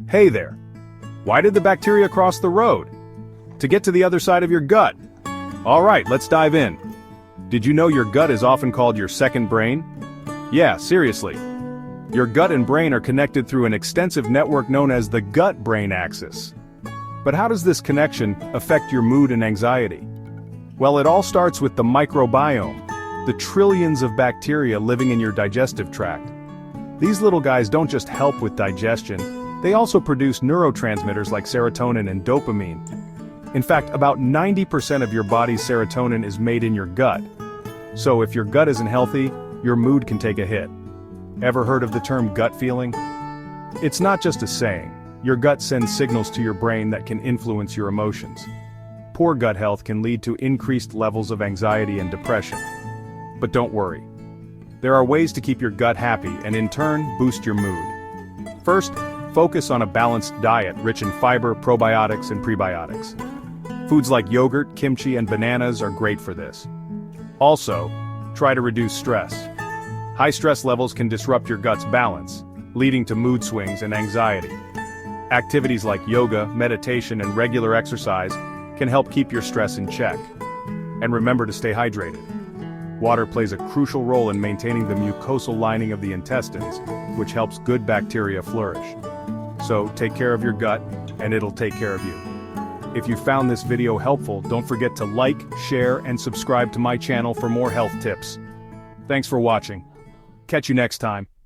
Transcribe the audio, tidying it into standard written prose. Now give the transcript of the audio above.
Hey there! Why did the bacteria cross the road? To get to the other side of your gut. Alright, let's dive in. Did you know your gut is often called your second brain? Yeah, seriously. Your gut and brain are connected through an extensive network known as the gut-brain axis. But how does this connection affect your mood and anxiety? Well, it all starts with the microbiome, the trillions of bacteria living in your digestive tract. These little guys don't just help with digestion, they also produce neurotransmitters like serotonin and dopamine. In fact, about 90% of your body's serotonin is made in your gut. So if your gut isn't healthy, your mood can take a hit. Ever heard of the term gut feeling? It's not just a saying. Your gut sends signals to your brain that can influence your emotions. Poor gut health can lead to increased levels of anxiety and depression. But don't worry. There are ways to keep your gut happy and in turn boost your mood. First, focus on a balanced diet rich in fiber, probiotics, and prebiotics. Foods like yogurt, kimchi, and bananas are great for this. Also, try to reduce stress. High stress levels can disrupt your gut's balance, leading to mood swings and anxiety. Activities like yoga, meditation, and regular exercise can help keep your stress in check. And remember to stay hydrated. Water plays a crucial role in maintaining the mucosal lining of the intestines, which helps good bacteria flourish. So take care of your gut, and it'll take care of you. If you found this video helpful, don't forget to like, share, and subscribe to my channel for more health tips. Thanks for watching. Catch you next time.